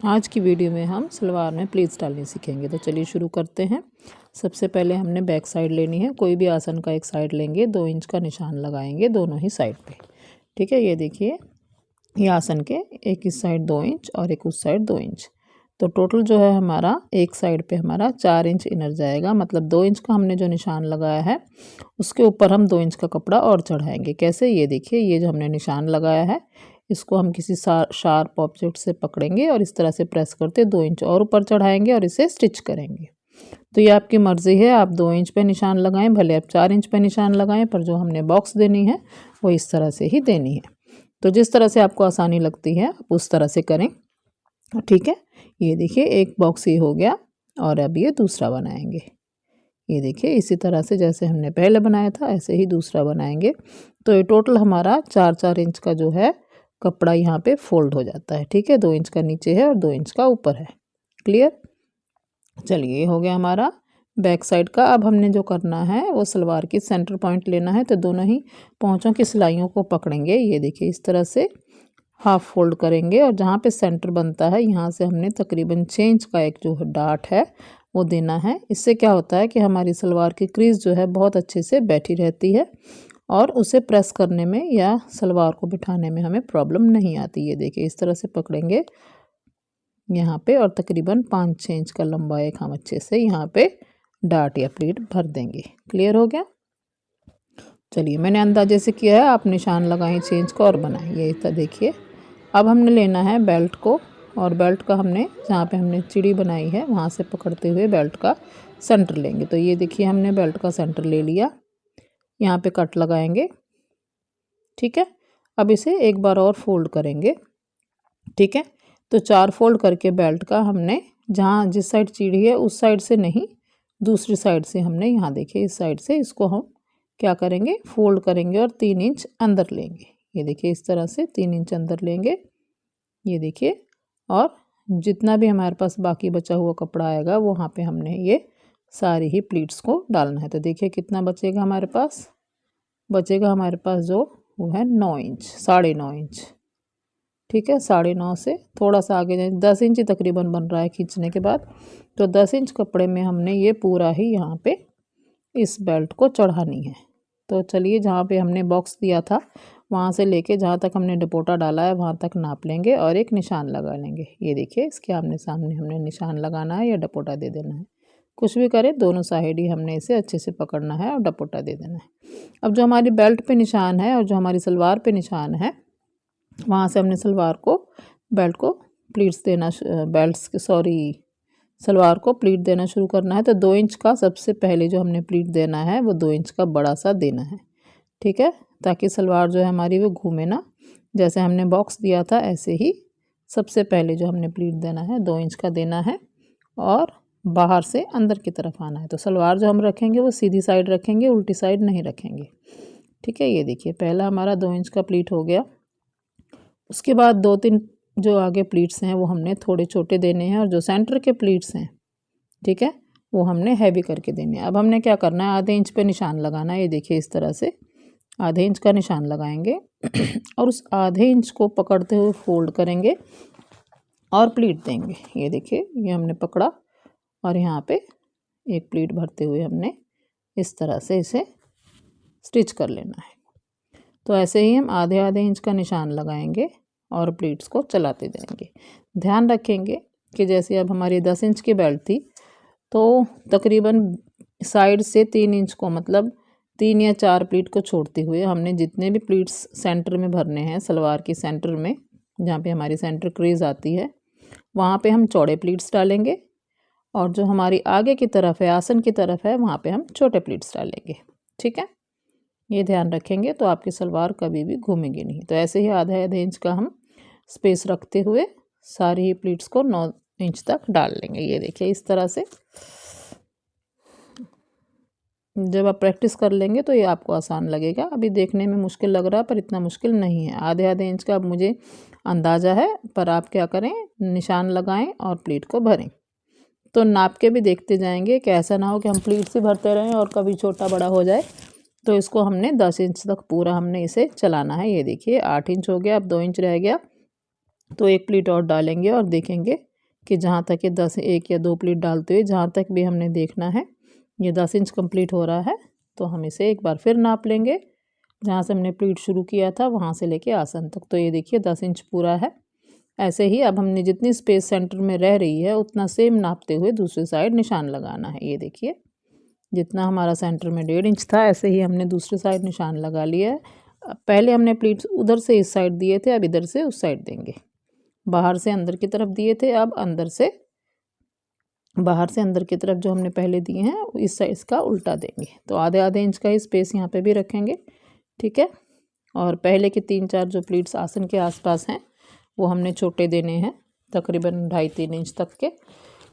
आज की वीडियो में हम सलवार में प्लीट्स डालनी सीखेंगे। तो चलिए शुरू करते हैं। सबसे पहले हमने बैक साइड लेनी है। कोई भी आसन का एक साइड लेंगे, 2 इंच का निशान लगाएंगे दोनों ही साइड पे। ठीक है, ये देखिए, ये आसन के एक इस साइड 2 इंच और एक उस साइड 2 इंच। तो टोटल जो है हमारा एक साइड पे हमारा 4 इंच इनर जाएगा। मतलब 2 इंच का हमने जो निशान लगाया है उसके ऊपर हम 2 इंच का कपड़ा और चढ़ाएंगे। कैसे, ये देखिए, ये जो हमने निशान लगाया है इसको हम किसी शार्प ऑब्जेक्ट से पकड़ेंगे और इस तरह से प्रेस करते 2 इंच और ऊपर चढ़ाएंगे और इसे स्टिच करेंगे। तो ये आपकी मर्ज़ी है, आप 2 इंच पे निशान लगाएं, भले आप 4 इंच पे निशान लगाएं, पर जो हमने बॉक्स देनी है वो इस तरह से ही देनी है। तो जिस तरह से आपको आसानी लगती है आप उस तरह से करें। ठीक है, ये देखिए, एक बॉक्स ये हो गया और अब ये दूसरा बनाएंगे। ये देखिए, इसी तरह से जैसे हमने पहले बनाया था ऐसे ही दूसरा बनाएंगे। तो ये टोटल हमारा 4-4 इंच का जो है कपड़ा यहाँ पे फोल्ड हो जाता है। ठीक है, 2 इंच का नीचे है और 2 इंच का ऊपर है। क्लियर। चलिए, ये हो गया हमारा बैक साइड का। अब हमने जो करना है वो सलवार की सेंटर पॉइंट लेना है। तो दोनों ही पहुँचों की सिलाइयों को पकड़ेंगे। ये देखिए, इस तरह से हाफ फोल्ड करेंगे और जहाँ पे सेंटर बनता है यहाँ से हमने तकरीबन 6 इंच का एक जो डार्ट है वो देना है। इससे क्या होता है कि हमारी सलवार की क्रीज जो है बहुत अच्छे से बैठी रहती है और उसे प्रेस करने में या सलवार को बिठाने में हमें प्रॉब्लम नहीं आती। ये देखिए, इस तरह से पकड़ेंगे यहाँ पे और तकरीबन 5-6 इंच का लंबा एक हम अच्छे से यहाँ पे डार्ट या प्लीट भर देंगे। क्लियर हो गया। चलिए, मैंने अंदाजे से किया है, आप निशान लगाएं 6 इंच का और बनाएं। ये तो देखिए, अब हमने लेना है बेल्ट को और बेल्ट का हमने जहाँ पे हमने चिड़ी बनाई है वहाँ से पकड़ते हुए बेल्ट का सेंटर लेंगे। तो ये देखिए, हमने बेल्ट का सेंटर ले लिया, यहाँ पे कट लगाएंगे। ठीक है, अब इसे एक बार और फोल्ड करेंगे। ठीक है, तो 4 फोल्ड करके बेल्ट का हमने जहाँ जिस साइड चीड़ी है उस साइड से नहीं, दूसरी साइड से हमने यहाँ देखिए इस साइड से इसको हम क्या करेंगे, फोल्ड करेंगे और 3 इंच अंदर लेंगे। ये देखिए, इस तरह से 3 इंच अंदर लेंगे। ये देखिए, और जितना भी हमारे पास बाकी बचा हुआ कपड़ा आएगा वहाँ पे हमने ये सारी ही प्लीट्स को डालना है। तो देखिए कितना बचेगा हमारे पास, बचेगा हमारे पास जो वो है 9 इंच, 9.5 इंच। ठीक है, 9.5 से थोड़ा सा आगे जाए, 10 इंच ही तकरीबन बन रहा है खींचने के बाद। तो 10 इंच कपड़े में हमने ये पूरा ही यहाँ पे इस बेल्ट को चढ़ानी है। तो चलिए, जहाँ पे हमने बॉक्स दिया था वहाँ से लेके जहाँ तक हमने दुपट्टा डाला है वहाँ तक नाप लेंगे और एक निशान लगा लेंगे। ये देखिए, इसके आमने सामने हमने निशान लगाना है या दुपट्टा दे देना है, कुछ भी करें, दोनों साइड ही हमने इसे अच्छे से पकड़ना है और दुपट्टा दे देना है। अब जो हमारी बेल्ट पे निशान है और जो हमारी सलवार पे निशान है वहाँ से हमने सलवार को बेल्ट को प्लीट्स देना, सलवार को प्लीट देना शुरू करना है। तो 2 इंच का सबसे पहले जो हमने प्लीट देना है वो 2 इंच का बड़ा सा देना है। ठीक है, ताकि सलवार जो है हमारी वो घूमे ना। जैसे हमने बॉक्स दिया था ऐसे ही सबसे पहले जो हमने प्लीट देना है 2 इंच का देना है और बाहर से अंदर की तरफ आना है। तो सलवार जो हम रखेंगे वो सीधी साइड रखेंगे, उल्टी साइड नहीं रखेंगे। ठीक है, ये देखिए, पहला हमारा 2 इंच का प्लीट हो गया। उसके बाद 2-3 जो आगे प्लीट्स हैं वो हमने थोड़े छोटे देने हैं और जो सेंटर के प्लीट्स हैं, ठीक है, वो हमने हैवी करके देने हैं। अब हमने क्या करना है, आधे इंच पे निशान लगाना है। ये देखिए, इस तरह से आधे इंच का निशान लगाएंगे और उस आधे इंच को पकड़ते हुए फोल्ड करेंगे और प्लीट देंगे। ये देखिए, ये हमने पकड़ा और यहाँ पे एक प्लीट भरते हुए हमने इस तरह से इसे स्टिच कर लेना है। तो ऐसे ही हम आधे आधे इंच का निशान लगाएंगे और प्लीट्स को चलाते जाएंगे। ध्यान रखेंगे कि जैसे अब हमारी 10 इंच की बेल्ट थी तो तकरीबन साइड से 3 इंच को, मतलब 3 या 4 प्लीट को छोड़ते हुए हमने जितने भी प्लीट्स सेंटर में भरने हैं, सलवार की सेंटर में जहाँ पे हमारी सेंटर क्रीज आती है वहाँ पे हम चौड़े प्लीट्स डालेंगे और जो हमारी आगे की तरफ है, आसन की तरफ है, वहाँ पे हम छोटे प्लीट्स डालेंगे। ठीक है, ये ध्यान रखेंगे तो आपकी सलवार कभी भी घूमेगी नहीं। तो ऐसे ही आधे आधे इंच का हम स्पेस रखते हुए सारी ही प्लीट्स को 9 इंच तक डाल लेंगे। ये देखिए, इस तरह से जब आप प्रैक्टिस कर लेंगे तो ये आपको आसान लगेगा। अभी देखने में मुश्किल लग रहा है पर इतना मुश्किल नहीं है। आधे आधे इंच का अब मुझे अंदाज़ा है, पर आप क्या करें, निशान लगाएं और प्लीट को भरें। तो नाप के भी देखते जाएंगे कि ऐसा ना हो कि हम प्लीट से भरते रहें और कभी छोटा बड़ा हो जाए। तो इसको हमने 10 इंच तक पूरा हमने इसे चलाना है। ये देखिए, 8 इंच हो गया, अब 2 इंच रह गया। तो एक प्लीट और डालेंगे और देखेंगे कि जहाँ तक ये 10 1 या 2 प्लीट डालते हुए जहाँ तक भी हमने देखना है ये 10 इंच कंप्लीट हो रहा है, तो हम इसे एक बार फिर नाप लेंगे। जहाँ से हमने प्लीट शुरू किया था वहाँ से लेके आसन तक, तो ये देखिए 10 इंच पूरा है। ऐसे ही अब हमने जितनी स्पेस सेंटर में रह रही है उतना सेम नापते हुए दूसरी साइड निशान लगाना है। ये देखिए जितना हमारा सेंटर में 1.5 इंच था ऐसे ही हमने दूसरी साइड निशान लगा लिया है। पहले हमने प्लीट्स उधर से इस साइड दिए थे, अब इधर से उस साइड देंगे। बाहर से अंदर की तरफ दिए थे, अब अंदर से बाहर से अंदर की तरफ जो हमने पहले दिए हैं इस साइड इसका उल्टा देंगे। तो आधे आधे इंच का ही स्पेस यहाँ पे भी रखेंगे, ठीक है। और पहले के 3-4 जो प्लीट्स आसन के आसपास हैं वो हमने छोटे देने हैं, तकरीबन 2.5-3 इंच तक के।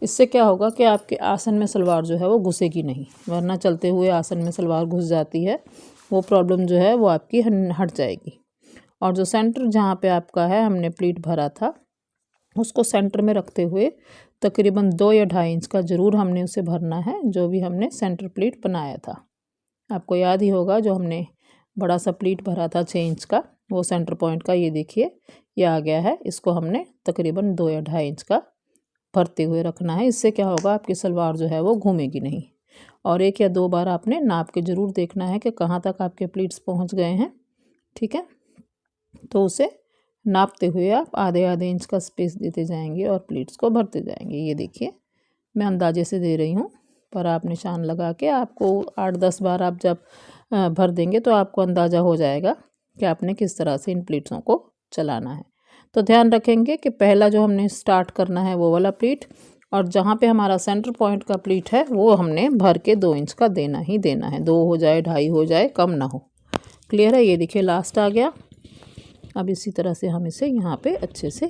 इससे क्या होगा कि आपके आसन में सलवार जो है वो घुसेगी नहीं, वरना चलते हुए आसन में सलवार घुस जाती है, वो प्रॉब्लम जो है वो आपकी हट जाएगी। और जो सेंटर जहाँ पे आपका है हमने प्लीट भरा था उसको सेंटर में रखते हुए तकरीबन 2 या 2.5 इंच का ज़रूर हमने उसे भरना है, जो भी हमने सेंटर प्लीट बनाया था। आपको याद ही होगा जो हमने बड़ा सा प्लीट भरा था 6 इंच का, वो सेंटर पॉइंट का ये देखिए ये आ गया है। इसको हमने तकरीबन 2 या 2.5 इंच का भरते हुए रखना है। इससे क्या होगा आपकी सलवार जो है वो घूमेगी नहीं। और 1 या 2 बार आपने नाप के ज़रूर देखना है कि कहाँ तक आपके प्लीट्स पहुँच गए हैं, ठीक है। तो उसे नापते हुए आप आधे आधे इंच का स्पेस देते जाएंगे और प्लीट्स को भरते जाएंगे। ये देखिए मैं अंदाजे से दे रही हूँ, पर आप निशान लगा के आपको 8-10 बार आप जब भर देंगे तो आपको अंदाज़ा हो जाएगा कि आपने किस तरह से इन प्लीट्सों को चलाना है। तो ध्यान रखेंगे कि पहला जो हमने स्टार्ट करना है वो वाला प्लीट, और जहाँ पे हमारा सेंटर पॉइंट का प्लीट है वो हमने भर के 2 इंच का देना ही देना है। 2 हो जाए 2.5 हो जाए, कम ना हो। क्लियर है? ये देखिए लास्ट आ गया। अब इसी तरह से हम इसे यहाँ पे अच्छे से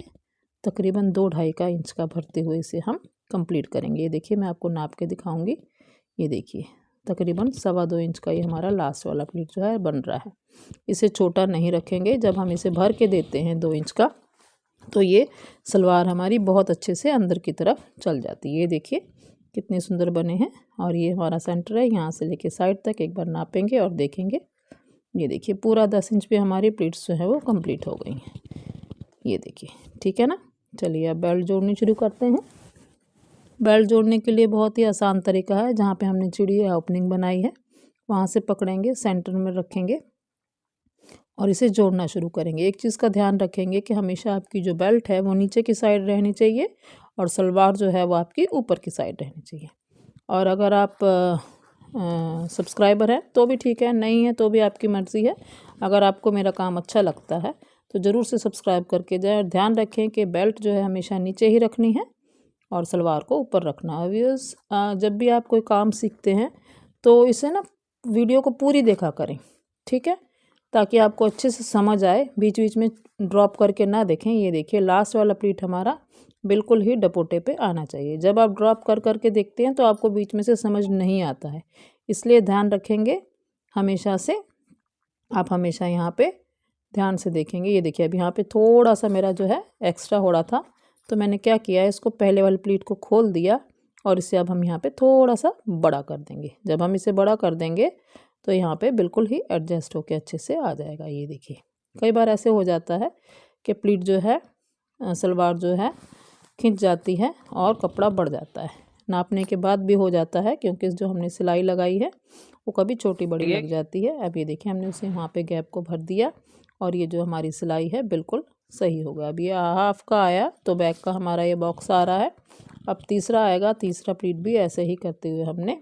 तकरीबन 2-2.5 का इंच का भरते हुए इसे हम कंप्लीट करेंगे। ये देखिए मैं आपको नाप के दिखाऊंगी। ये देखिए तकरीबन 2.25 इंच का ये हमारा लास्ट वाला प्लीट जो है बन रहा है। इसे छोटा नहीं रखेंगे। जब हम इसे भर के देते हैं 2 इंच का तो ये सलवार हमारी बहुत अच्छे से अंदर की तरफ चल जाती है। ये देखिए कितने सुंदर बने हैं। और ये हमारा सेंटर है, यहाँ से लेके साइड तक एक बार नापेंगे और देखेंगे। ये देखिए पूरा 10 इंच पे हमारी प्लीट्स जो है वो कंप्लीट हो गई हैं। ये देखिए ठीक है ना। चलिए अब बेल्ट जोड़नी शुरू करते हैं। बेल्ट जोड़ने के लिए बहुत ही आसान तरीका है। जहाँ पे हमने चिड़ी या ओपनिंग बनाई है वहाँ से पकड़ेंगे, सेंटर में रखेंगे और इसे जोड़ना शुरू करेंगे। एक चीज़ का ध्यान रखेंगे कि हमेशा आपकी जो बेल्ट है वो नीचे की साइड रहनी चाहिए और सलवार जो है वो आपकी ऊपर की साइड रहनी चाहिए। और अगर आप सब्सक्राइबर है तो भी ठीक है, नहीं है तो भी आपकी मर्ज़ी है। अगर आपको मेरा काम अच्छा लगता है तो ज़रूर से सब्सक्राइब करके जाए। ध्यान रखें कि बेल्ट जो है हमेशा नीचे ही रखनी है और सलवार को ऊपर रखना है। व्यूअर्स जब भी आप कोई काम सीखते हैं तो इसे ना वीडियो को पूरी देखा करें, ठीक है, ताकि आपको अच्छे से समझ आए। बीच बीच में ड्रॉप करके ना देखें। ये देखिए लास्ट वाला प्लीट हमारा बिल्कुल ही डपोटे पे आना चाहिए। जब आप ड्रॉप कर करके देखते हैं तो आपको बीच में से समझ नहीं आता है, इसलिए ध्यान रखेंगे हमेशा से। आप हमेशा यहाँ पे ध्यान से देखेंगे। ये देखिए अब यहाँ पे थोड़ा सा मेरा जो है एक्स्ट्रा हो रहा था, तो मैंने क्या किया है इसको पहले वाले प्लीट को खोल दिया और इसे अब हम यहाँ पे थोड़ा सा बड़ा कर देंगे। जब हम इसे बड़ा कर देंगे तो यहाँ पे बिल्कुल ही एडजस्ट होके अच्छे से आ जाएगा। ये देखिए कई बार ऐसे हो जाता है कि प्लीट जो है सलवार जो है खिंच जाती है और कपड़ा बढ़ जाता है। नापने के बाद भी हो जाता है क्योंकि जो हमने सिलाई लगाई है वो कभी छोटी बड़ी लग जाती है। अब ये देखिए हमने उसे वहाँ पे गैप को भर दिया और ये जो हमारी सिलाई है बिल्कुल सही होगा। अब ये हाफ का आया तो बैक का हमारा ये बॉक्स आ रहा है। अब तीसरा आएगा, तीसरा प्लीट भी ऐसे ही करते हुए हमने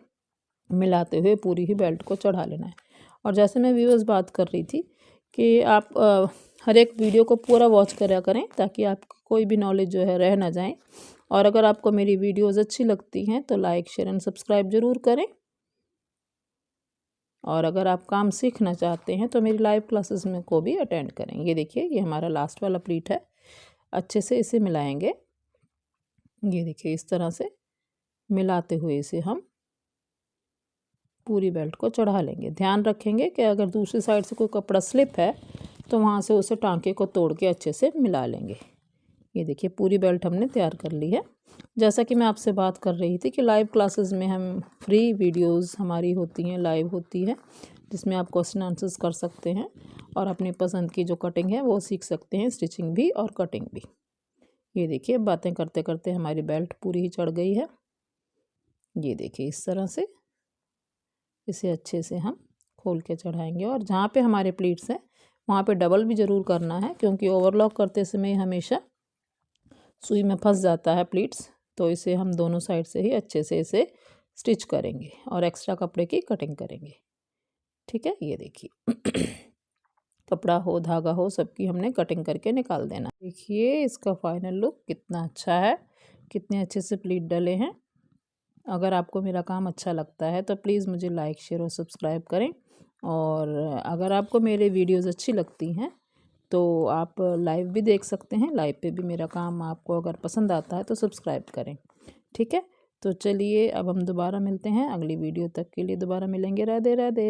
मिलाते हुए पूरी ही बेल्ट को चढ़ा लेना है। और जैसे मैं व्यूअर्स बात कर रही थी कि आप हर एक वीडियो को पूरा वॉच करा करें ताकि आपको कोई भी नॉलेज जो है रह ना जाए। और अगर आपको मेरी वीडियोस अच्छी लगती हैं तो लाइक शेयर एंड सब्सक्राइब ज़रूर करें। और अगर आप काम सीखना चाहते हैं तो मेरी लाइव क्लासेस में को भी अटेंड करें। ये देखिए ये हमारा लास्ट वाला प्लीट है। अच्छे से इसे मिलाएंगे। ये देखिए इस तरह से मिलाते हुए इसे हम पूरी बेल्ट को चढ़ा लेंगे। ध्यान रखेंगे कि अगर दूसरी साइड से कोई कपड़ा स्लिप है तो वहाँ से उसे टांके को तोड़ के अच्छे से मिला लेंगे। ये देखिए पूरी बेल्ट हमने तैयार कर ली है। जैसा कि मैं आपसे बात कर रही थी कि लाइव क्लासेस में हम फ्री वीडियोस हमारी होती हैं, लाइव होती है, जिसमें आप क्वेश्चन आंसर्स कर सकते हैं और अपनी पसंद की जो कटिंग है वो सीख सकते हैं, स्टिचिंग भी और कटिंग भी। ये देखिए बातें करते करते हमारी बेल्ट पूरी ही चढ़ गई है। ये देखिए इस तरह से इसे अच्छे से हम खोल के चढ़ाएंगे। और जहाँ पे हमारे प्लीट्स हैं वहाँ पे डबल भी ज़रूर करना है, क्योंकि ओवरलॉक करते समय हमेशा सुई में फंस जाता है प्लीट्स। तो इसे हम दोनों साइड से ही अच्छे से इसे स्टिच करेंगे और एक्स्ट्रा कपड़े की कटिंग करेंगे। ठीक है, ये देखिए कपड़ा हो धागा हो सबकी हमने कटिंग करके निकाल देना। देखिए इसका फाइनल लुक कितना अच्छा है, कितने अच्छे से प्लीट डले हैं। अगर आपको मेरा काम अच्छा लगता है तो प्लीज़ मुझे लाइक शेयर और सब्सक्राइब करें। और अगर आपको मेरे वीडियोस अच्छी लगती हैं तो आप लाइव भी देख सकते हैं। लाइव पे भी मेरा काम आपको अगर पसंद आता है तो सब्सक्राइब करें। ठीक है, तो चलिए अब हम दोबारा मिलते हैं अगली वीडियो तक के लिए। दोबारा मिलेंगे। राधे राधे।